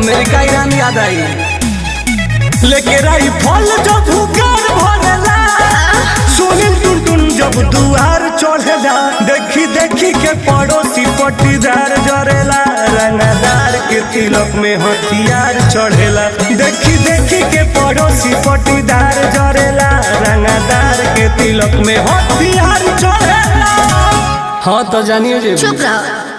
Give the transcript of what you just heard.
America Iran याद आई। लेके राई फल जो भूकार भरेला, सुनील टुनटुन जब दुआर चढ़ेला, देखी देखी के पड़ोसी पटीदार जरेला, रंगदार के तिलक में हथियार चढ़ेला। देखी देखी के पड़ोसी पटीदार जरेला, रंगदार के तिलक में हथियार चढ़ेला। हाँ तो जानिए जे चुप रहो।